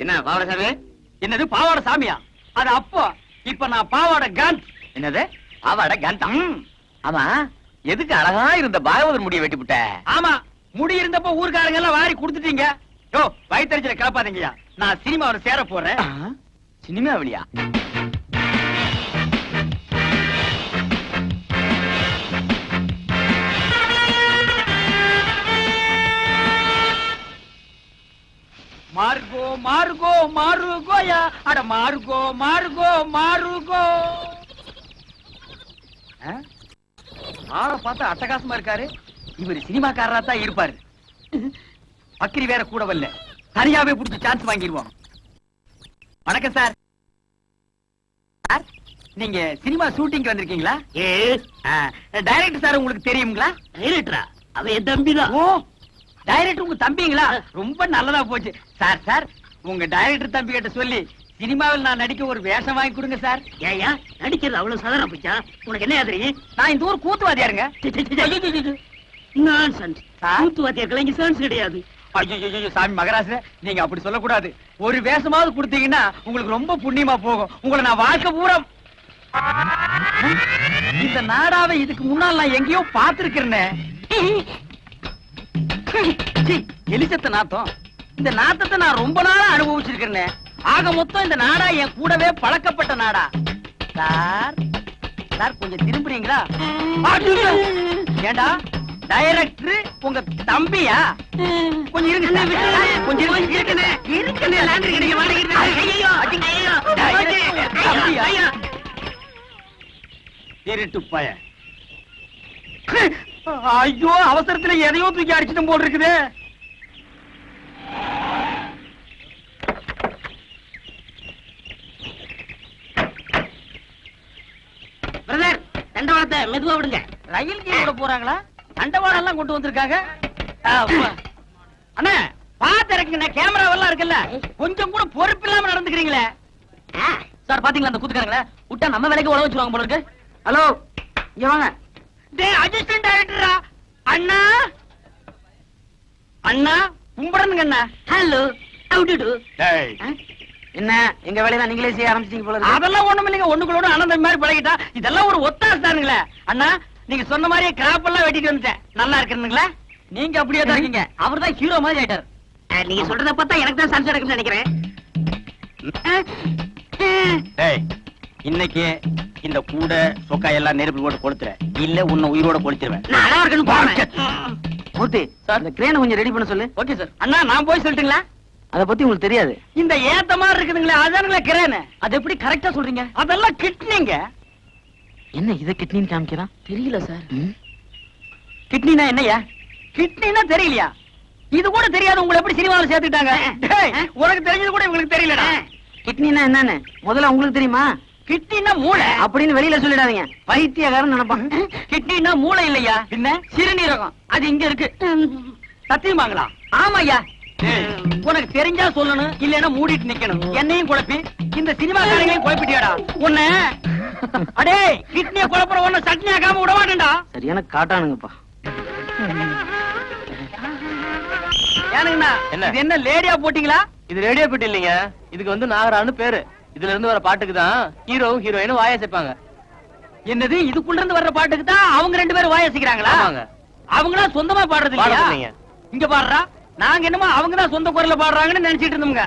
என்ன பாவாடை சாமி? என்னது பாவாடை சாமியா? அது அப்போ. இப்ப நான் பாவாடை காந்த். என்னது பாவாடை காந்தம்? ஆமா, எதுக்கு அழகா இருந்த பாகவதர் முடிய வெட்டி விட்ட? ஆமா, முடி இருந்தப்ப ஊர்காரங்க எல்லாம் வாரி கொடுத்துட்டீங்க. யோ, வயித்தறிச்சல கிளப்பாதீங்கயா. நான் சினிமாவில் சேர போறேன். சினிமாவிலியா? மார்கோ மார்கோ மாருகோயா, அட மார்கோ மார்கோ மாருகோ. ஆளை பார்த்தா அட்டகாசமா இருக்காரு. இவர் சினிமாக்காரரா தான் இருப்பாரு. பக்கிரி வேற கூட வரல, தனியாவே புடிச்சு சான்ஸ் வாங்கிடுவோம். வணக்கம் சார். நீங்க சினிமா ஷூட்டிங் வந்திருக்கீங்களா? டைரக்டர் சார் உங்களுக்கு தெரியுங்களா? டைரக்டரா? அவன் என் தம்பிதான். ஓ, டைரக்டர் உங்க தம்பிங்களா? ரொம்ப நல்லதா போச்சு. சார் சார், உங்க டைரக்டர் தம்பி கிட்ட சொல்லி சினிமாவில் நான் நடிக்க ஒரு வேஷம் வாங்கி கொடுங்க சார். ஏயா நடிக்கிறது அவ்வளவு சாதாரண போச்சா? உனக்கு என்ன தெரியும்? நான் இந்த ஊர் கூத்துவாதியாருங்க. கூத்துவாத்தியாருக்கெல்லாம் இங்க சான்ஸ் கிடையாது. ஐயோ சாமி மகராச, நீங்க அப்படி சொல்லக்கூடாது. ஒரு வேஷமாவது கொடுத்தீங்கன்னா உங்களுக்கு ரொம்ப புண்ணியமா போகும். உங்களை நான் வாழ்க்கை பூரா இந்த நாடாவை இதுக்கு முன்னால் நான் எங்கேயோ பார்த்திருக்கிறேன். எலிசத்த நாத்தம். இந்த நாத்தத்தை நான் ரொம்ப நாளா அனுபவிச்சிருக்கிறேன். ஆக மொத்தம் இந்த நாடா என் கூடவே பழக்கப்பட்ட நாடா. சார் சார், கொஞ்சம் திரும்புறீங்களா? ஏண்டா டைரக்டர் உங்க தம்பியா? கொஞ்சம் இருங்க, கொஞ்சம் திருட்டு பையன். ஐயோ, அவசரத்துல எதையோ தூக்கி அடிச்சுட்டு போல் இருக்குது. பிரதர், தண்டவாளத்தை மெதுவா விடுங்க. ரயில் கீழ போறாங்களா? தண்டவாளம் எல்லாம் கொண்டு வந்திருக்காங்க. அண்ணா பாத்து இருக்குங்க, கேமரா எல்லாம் இருக்குல்ல, கொஞ்சம் கூட பொறுப்பு இல்லாம நடந்துக்கிறீங்களே. சார் பாத்தீங்களா அந்த கூத்துக்காரங்கள விட்டா நம்ம வேலைக்கு உழவு வச்சிருவாங்க போல இருக்கு. ஹலோ, இங்க வாங்க. டேய் அசிஸ்டன்ட் டைரக்டரா? அண்ணா அண்ணா கும்பிடணுங்க அண்ணா. Hello, how do do? டேய் என்ன எங்க வேலையை நீங்களே செய்ய ஆரம்பிச்சிட்டீங்க போல இருக்கு. அதெல்லாம் ஒண்ணும் இல்லைங்க, ஒண்ணுங்களோட அனந்தம் மாதிரி பழகிட்டா. இதெல்லாம் ஒரு ஒத்தாசை தானுங்களே. அண்ணா, நீங்க சொன்ன மாதிரியே கிராப் எல்லாம் வெட்டிட்டு வந்துட்டேன். நல்லா இருக்குங்களா? நீங்க அப்படியே தான் இருக்கீங்க. அவர் தான் ஹீரோ மாதிரி ஆயிட்டார். நீங்க சொல்றத பார்த்தா எனக்கு தான் சான்ஸ் எடுக்கணும்னு நினைக்கிறேன். டேய், இன்னைக்கு இந்த கூட சொக்கா எல்லாம் நெருப்பு போட்டு கொளுத்துற, இல்ல உன்னை உயிரோட கொளுத்துருவேன். நல்லா இருக்குன்னு பாருங்க. மூர்த்தி சார், இந்த கிரேனை கொஞ்சம் ரெடி பண்ண சொல்லு. Okay sir. அண்ணா நான் போய் சொல்லட்டுங்களா? அத பத்தி உங்களுக்கு தெரியாது. இந்த ஏத்த மாதிரி இருக்குதுங்களே, அதானுங்களா கிரேன். அது எப்படி கரெக்டா சொல்றீங்க? அதெல்லாம் கிட்னிங்க. என்ன இத கிட்னின்னு காமிக்கிறான்? தெரியல சார். கிட்னினா என்னையா? கிட்னினா தெரியலையா? இது கூட தெரியாது. உங்களை எப்படி சினிமாவில் சேர்த்துட்டாங்க? உனக்கு தெரிஞ்சது கூட இவங்களுக்கு தெரியலடா. கிட்னினா என்னன்னு முதல்ல உங்களுக்கு தெரியுமா? கிட்னினா மூளை அப்படின்னு வெளியில சொல்லிடாதீங்க, பைத்தியக்காரன் நினைப்பான். கிட்னினா மூளை இல்லையா, பின்ன சிறுநீரகம். அது இங்க இருக்கு. சத்தியமாங்களா? ஆமாய்யா. உனக்கு தெரிஞ்சா சொல்லணும், இல்லன்னா மூடிட்டு நிக்கணும். என்னையும் குழப்பி இந்த சினிமாக்காரங்களையும் குழப்பிட்டியாடா உன்ன. அடே, கிட்னியை குழப்புற உன்ன சட்னி ஆக்காம விட மாட்டேன்டா. சரியான காட்டானுங்கப்பா. ஏனுங்கண்ணா, இது என்ன லேடியா போட்டீங்களா? இது ரேடியோ பெட்டி இல்லைங்க, இதுக்கு வந்து நாகரான்னு பேரு. இதுல இருந்து வர பாட்டுக்கு தான் ஹீரோவும் ஹீரோயினும் வாய சேர்ப்பாங்க. என்னது, இதுக்குள்ள இருந்து வர்ற பாட்டுக்கு தான் அவங்க ரெண்டு பேரும் வாயசிக்கிறாங்களா? அவங்களா சொந்தமா பாடுறது இல்லையா? இங்க பாடுறா, நாங்க என்னமோ அவங்க தான் சொந்த குரல்ல பாடுறாங்கன்னு நினைச்சிட்டு இருந்தோம்ங்க.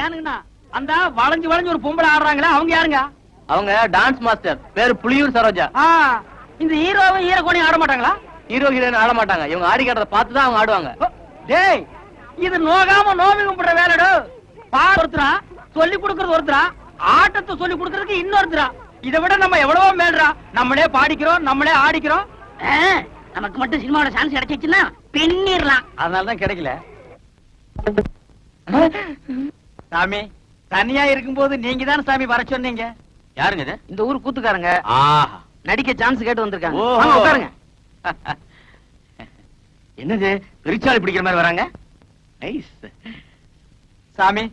ஏனுங்கண்ணா, அந்த வளைஞ்சு வளைஞ்சு ஒரு பொம்பளை ஆடுறாங்களா, அவங்க யாருங்க? அவங்க டான்ஸ் மாஸ்டர், பேரு புலியூர் சரோஜா. இந்த ஹீரோவும் ஹீரோகோனையும் ஆட மாட்டாங்களா? ஹீரோ ஹீரோயின் ஆட மாட்டாங்க, இவங்க ஆடி காட்டுறத பார்த்து தான் அவங்க ஆடுவாங்க. டேய், இது நோகாம நோவி கும்பிடுற வேலைடு. பாடு ஒருத்தரா, சொல்லி கொடுக்கறது ஒருத்தரா, ஆட்டத்தை சொல்லி கொடுக்கறதுக்கு இன்னொருத்தரா. இதை விட நம்ம எவ்வளவோ மேல்றா. நம்மளே பாடிக்கிறோம், நம்மளே ஆடிக்கிறோம். நமக்கு மட்டும் சினிமாவோட சான்ஸ் கிடைச்சிச்சுன்னா பின்னிடலாம். அதனாலதான் கிடைக்கல. சாமி, தனியா இருக்கும்போது நீங்க தான் சாமி வர சொன்னீங்க. யாருங்க இது? இந்த ஊர் கூத்துக்காரங்க நடிக்க சான்ஸ் கேட்டு வந்திருக்காங்க. வாங்க உட்காருங்க. என்னது பெருச்சாளி பிடிக்கிற மாதிரி வராங்க? நைஸ். சாமி,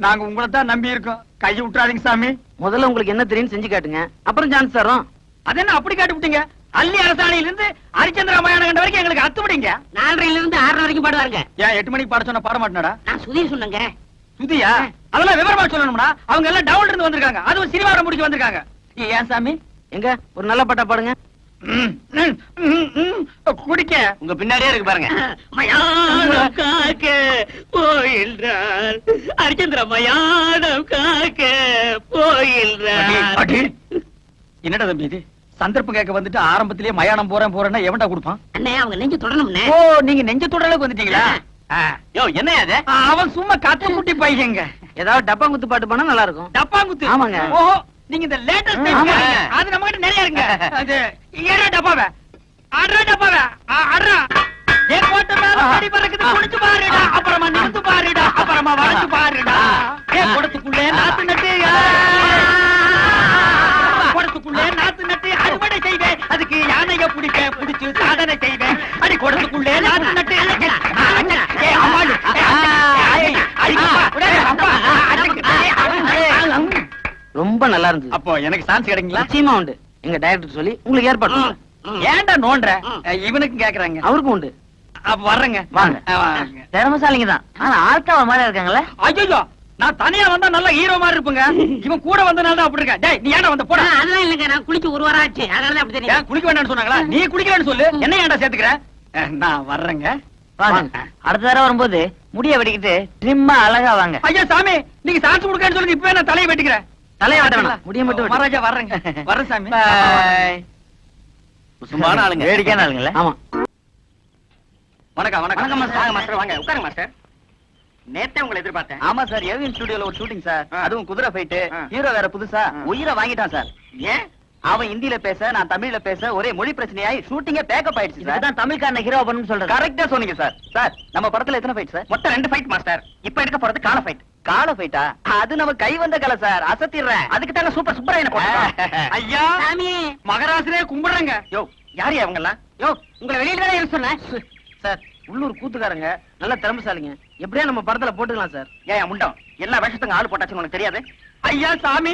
நாங்க உங்களை தான் நம்பி இருக்கோம், கையை விட்டுறாதீங்க சாமி. முதல்ல உங்களுக்கு என்ன தெரியும் செஞ்சு காட்டுங்க, அப்புறம் சான்ஸ் தரோம். அது என்ன அப்படி காட்டி விட்டீங்க? அள்ளி அரசாணையில இருந்து ஹரிச்சந்திர மயான கண்ட வரைக்கும் எங்களுக்கு அத்து விடுங்க. 4:30 இருந்து 6:30 வரைக்கும் பாடுவாருங்க. ஏன் 8 மணிக்கு பாட சொன்ன பாட மாட்டேனடா? நான் சுதீர் சொன்னேங்க. சுதியா? அதெல்லாம் விவரமா சொல்லணும்னா அவங்க எல்லாம் டவுன்ல இருந்து வந்திருக்காங்க, அதுவும் சினிமாவை முடிக்க வந்திருக்காங்க. ஏன் சாமி? எங்க ஒரு நல்ல பாட்டா பாடுங்க. குடிக்க உங்க பின்னாடியே இருக்கு பாருங்க. மயானம் காக்க போயில்றார், ஹரிச்சந்திர மயானம் காக்க போயில்றார். அடி. என்னடா தம்பி இது? சந்தர்ப்பம் கேட்க வந்துட்டு ஆரம்பத்திலேயே மயானம் போறேன்னா எவன்டா கொடுப்பான்? அண்ணே அவங்க நெஞ்சு தொடணும்னே. ஓ, நீங்க நெஞ்ச தொடலுக்கு வந்துட்டீங்களா? யோ என்ன அது? அவன் சும்மா கத்த முட்டி பையங்க. ஏதாவது டப்பா குத்து பாட்டு பாடினா நல்லா இருக்கும். டப்பாங்குத்து? ஆமாங்க. ஓஹோ, நீங்க இந்த லேட்டஸ்ட் ஆமா. அது நம்ம கிட்ட நிறைய இருங்க. அது ஏறா டப்பாவே, அட்ரா டப்பாவே, அட்ரா. ஏ கோட்ட மேல படி பறக்குது, குடிச்சு பாருடா, அப்புறமா நிமிந்து பாருடா, அப்புறமா வளைச்சு பாருடா. ஏ கொடுத்துக்குள்ளே நாத்து நட்டு, கொடுத்துக்குள்ளே நாத்து நட்டு அறுவடை செய்வேன், அதுக்கு யானைய பிடிச்சு சாதனை செய்வேன். அடி கொடுத்துக்குள்ளே நாத்து நட்டு, ஏ அம்மாளு, ரொம்ப நல்லா இருந்துச்சு. அப்போ எனக்கு சான்ஸ் கிடைக்குங்களா? நிச்சயமா உண்டு. எங்க டைரக்டர் சொல்லி உங்களுக்கு ஏற்பாடு பண்றேன். ஏன்டா நோன்ற? இவனுக்கும் கேக்குறாங்க. அவருக்கும் உண்டு. அப்ப வர்றேங்க. வாங்க. வாங்க. திறமசாலிங்க தான், ஆனா ஆள்காவ மாதிரி இருக்காங்களே. ஐயோ, நான் தனியா வந்தா நல்ல ஹீரோ மாதிரி இருப்பேங்க. இவன் கூட வந்தனால தான் அப்படி இருக்கா. டேய், நீ ஏன்டா வந்த? போடா. அதெல்லாம் இல்லைங்க, நான் குளிச்சு 1 வாரம் ஆச்சு, அதனால அப்படி தெரியும். ஏன் குளிக்க வேண்டாம்னு சொன்னாங்களா? நீ குளிக்கலன்னு சொல்லு, என்ன ஏன்டா சேர்த்துக்கிற? நான் வர்றேங்க. வாங்க. அடுத்த தடவை வரும்போது முடிய வெட்டிக்கிட்டு ட்ரிம்மா அழகா வாங்க. ஐயா சாமி, நீங்க சான்ஸ் கொடுக்கன்னு சொல்லுங்க, இப்பவே நான் தலையை வெட்டிக்கிறேன். தலையை வெட்ட வேணாம், முடிய மட்டும் வெட்டு. மகாராஜா வர்றேங்க. வர்றேன் சாமி. Bye. சும்மான ஆளுங்க. வேடிக்கையான ஆளுங்களே. ஆமா. வணக்கம். வணக்கம் மாஸ்டர். வாங்க மாஸ்டர், வாங்க உட்காருங்க மாஸ்டர். நேத்தே உங்களை எதிர்பார்த்தேன். ஆமா சார், ஏவிஎம் ஸ்டுடியோல ஒரு ஷூட்டிங் சார். ஆ. அதுவும் குதிரை ஃபைட். ஆ. ஹீரோ வேற புதுசா ஆ. உயிரை வாங்கிட்டான் சார். ஏன்? அவன் ஹிந்தில பேச, நான் தமிழ்ல பேச, ஒரே மொழி பிரச்சனையாயி ஷூட்டிங்கே பேக்கப் ஆயிடுச்சு சார். இதுதான் தமிழ்காரன ஹீரோ பண்ணனும் சொல்றது. கரெக்ட்டா சொன்னீங்க சார். சார், நம்ம படத்துல எத்தனை ஃபைட் சார்? மொத்தம் 2 ஃபைட் மாஸ்டர். இப்ப எடுக்க போறது கால ஃபைட். கால ஃபைட்டா? அது நம்ம கை வந்த கலை சார், அசத்திடுறேன். அதுக்கு தாங்க சூப்பர் சூப்பராயன போட்டோம். ஐயா, சாமி, மகராசனே கும்பிடுறேங்க. யோ, யார் அவங்க எல்லாம்? யோ உங்களை வெளியில தானே இருக்க சொன்னேன். சார், உள்ளூர் கூத்துக்காரங்க நல்ல திறமைசாலிங்க, எப்படியா நம்ம படத்துல போட்டுக்கலாம் சார். ஏன் முண்டம் எல்லா வேஷத்துக்கும் ஆளு போட்டாச்சுன்னு உனக்கு தெரியாது? ஐயா சாமி,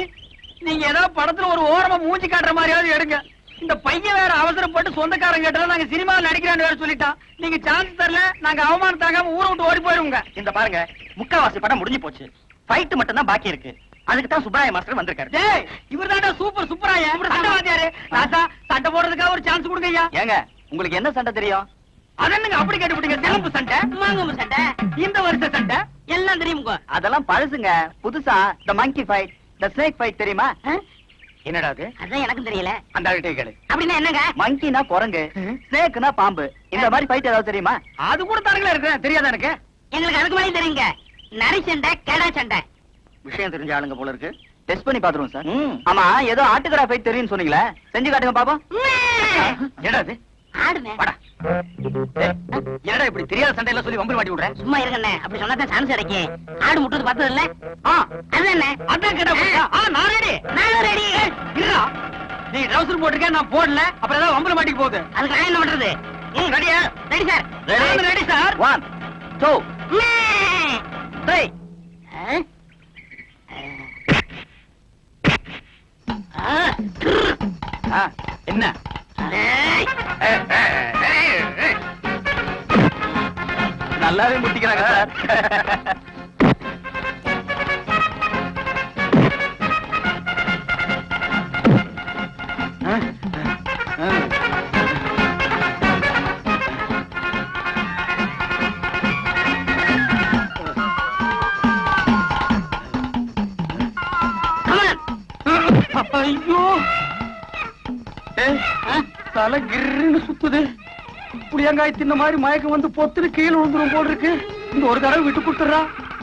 நீங்க ஏதாவது படத்துல ஒரு ஓரமா மூஞ்சி காட்டுற மாதிரியாவது எடுங்க. இந்த பையன் வேற அவசரப்பட்டு சொந்தக்காரங்க கேட்டா நாங்க சினிமாவில் நடிக்கிறான்னு வேற சொல்லிட்டான். நீங்க சான்ஸ் தரல, நாங்க அவமானம் தாங்காம ஊரை விட்டு ஓடி போயிருவோங்க. இந்த பாருங்க, முக்காவாசி படம் முடிஞ்சு போச்சு. ஃபைட் மட்டும் தான் பாக்கி இருக்கு. அதுக்கு தான் சுப்ராய மாஸ்டர் வந்திருக்காரு. டேய், இவர்தான்டா சூப்பர் சூப்பராயா சண்டை வாத்தியாரு. ராசா, சண்டை போடுறதுக்காக ஒரு சான்ஸ் கொடுங்க ஐயா. ஏங்க, உங்களுக்கு என்ன சண்டை தெரியும்? அதென்னங்க அப்படி கேட்டுவிட்டீங்க? சிலம்பு சண்டை, மாங்கம்பு சண்டை இந்த வருஷ சண்டை எல்லாம் தெரியுமுங்க. அதெல்லாம் பழசுங்க. புதுசா த மங்கி ஃபைட், த ஸ்னேக் ஃபைட் தெரியுமா? என்னடா அது? அதான் எனக்கும் தெரியல. அந்த ஆள்கிட்ட கேளு. அப்படின்னா என்னங்க? மங்கினா குரங்கு, ஸ்னேக்னா பாம்பு. இந்த மாதிரி ஃபைட் ஏதாவது தெரியுமா? அது கூட தரங்களா இருக்கு, தெரியாதா எனக்கு? எங்களுக்கு அதுக்கு மேலே தெரியுங்க. நரி சண்டை, கெடா சண்டை. விஷயம் தெரிஞ்ச ஆளுங்க போல இருக்கு. டெஸ்ட் பண்ணி பாத்துருவோம் சார். ம். ஆமா, ஏதோ ஆட்டுக்கடா ஃபைட் தெரியும்னு சொன்னீங்களே, செஞ்சு காட்டுங்க பாப்போம். என்னடா அது? ஆடுனே. வாடா. என்னடா இப்படி தெரியாத சண்டை எல்லாம் சொல்லி வம்பு மாட்டி விடுற? சும்மா இருக்கண்ணே, அப்படி சொன்னா தான் சான்ஸ் கிடைக்கும். ஆடு முட்டது பார்த்தது இல்ல? அதுதானே. அதான் கேட்டா போச்சா? நான் ரெடி. நானும் ரெடி. இருடா, நீ ட்ரவுசர் போட்டிருக்க, நான் போடல, அப்புறம் ஏதாவது வம்புல மாட்டிக்கு போகுது. அதுக்கு நான் என்ன பண்றது? ரெடியா? Ready sir. நான் ரெடி சார். 1 2 3. என்ன? நல்லாவே முட்டிக்கிறாங்க சார். ஐயோ, தலை கிர்ன்னு சுத்துது. புளியங்காய் தின்ன மாதிரி மயக்கம் வந்து பொத்துன்னு கீழே விழுந்துரும் போல் இருக்கு. இந்த ஒரு தடவை விட்டு கொடுத்துறா,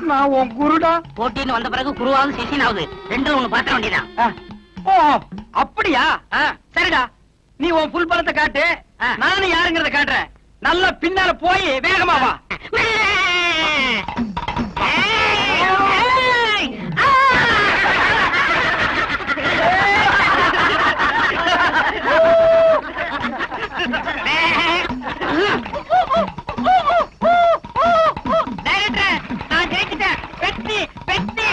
நான் உன் குருடா. போட்டின்னு வந்த பிறகு குருவாவது சிஷியனாவது ரெண்டுல ஒண்ணு பாத்திர வேண்டியதான். ஓ, அப்படியா? சரிடா, நீ உன் புல் பலத்தை காட்டு, நானும் யாருங்கிறத காட்டுறேன். நல்லா பின்னால போய் வேகமா வா. நான் ஜெயிச்சிட்டேன். வெற்றி வெற்றி.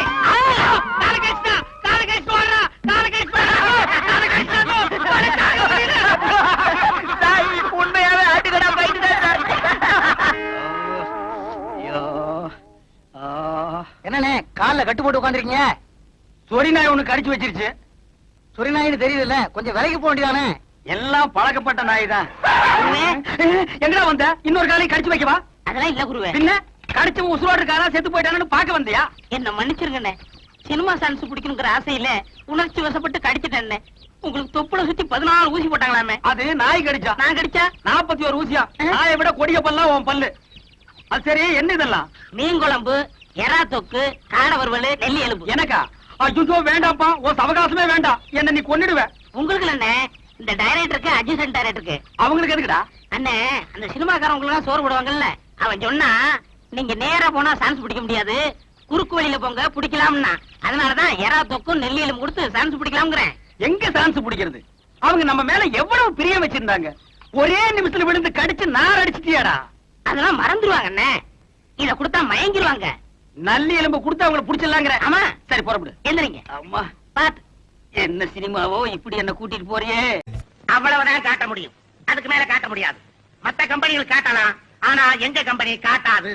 கால்ல கட்டு போட்டு உட்காந்துருக்கீங்க? சொரி நாய் ஒண்ணு கடிச்சு வச்சிருச்சு. சொரி நாயின்னு தெரியுதுல்ல, கொஞ்சம் விலைக்கு போக வேண்டியதானே? எல்லாம் பழக்கப்பட்ட நாய் தான். எங்கடா வந்த? இன்னொரு காலையும் கடிச்சு வைக்கவா? அதெல்லாம் இல்ல குருவே. பின்ன கடிச்சு உசுரோடு இருக்காரா செத்து போயிட்டானு பாக்க வந்தியா? என்ன மன்னிச்சிருங்கண்ணே. சினிமா சான்ஸ் பிடிக்கணுங்கிற ஆசையில உணர்ச்சி வசப்பட்டு கடிச்சிட்டேன். உங்களுக்கு தொப்புல சுத்தி 14 ஊசி போட்டாங்களாமே. அது நாய் கடிச்சா. நான் கடிச்சா 41 ஊசியா? நாயை விட கொடிய பல்லாம் உன் பல்லு. அது சரி, என்ன இதெல்லாம்? மீன் குழம்பு, எறா தொக்கு, காடை வறுவல், நெல்லி எலும்பு. எனக்கா? ஐயோ வேண்டாப்பா, உன் சவகாசமே வேண்டாம். என்ன நீ கொன்னுடுவ. உங்களுக்கு என்ன, இந்த டைரக்டருக்கு அட்ஜஸ்டன்ட் டைரக்டருக்கு அவங்களுக்கு எதுக்குடா? அண்ணே, அந்த சினிமாக்காரங்களுக்கு எல்லாம் சோறு போடுவாங்கல்ல, அவன் சொன்னா நீங்க நேரா போனா சான்ஸ் பிடிக்க முடியாது, குறுக்கு வழியில போங்க பிடிக்கலாம்னா. அதனாலதான் எறா தொக்கும் நெல்லி எலும்பு கொடுத்து சான்ஸ் பிடிக்கலாம்ங்கிறேன். எங்க சான்ஸ் பிடிக்கிறது? அவங்க நம்ம மேல எவ்வளவு பிரியம் வச்சிருந்தாங்க. ஒரே நிமிஷத்துல விழுந்து கடிச்சு நார் அடிச்சிட்டியாடா. அதெல்லாம் மறந்துடுவாங்க அண்ணே. இத கொடுத்தா மயங்கிடுவாங்க. நல்லி எலும்பு கொடுத்து அவங்களை புடிச்சிடலாங்கிற. ஆமா. சரி புறப்படு. எந்திரிங்க. அம்மா, பாத்து. என்ன சினிமாவோ இப்படி என்ன கூட்டிட்டு போறியே. அவ்வளவுதான் காட்ட முடியும், அதுக்கு மேல காட்ட முடியாது. மத்த கம்பெனிகள் காட்டலாம், ஆனா எங்க கம்பெனி காட்டாது.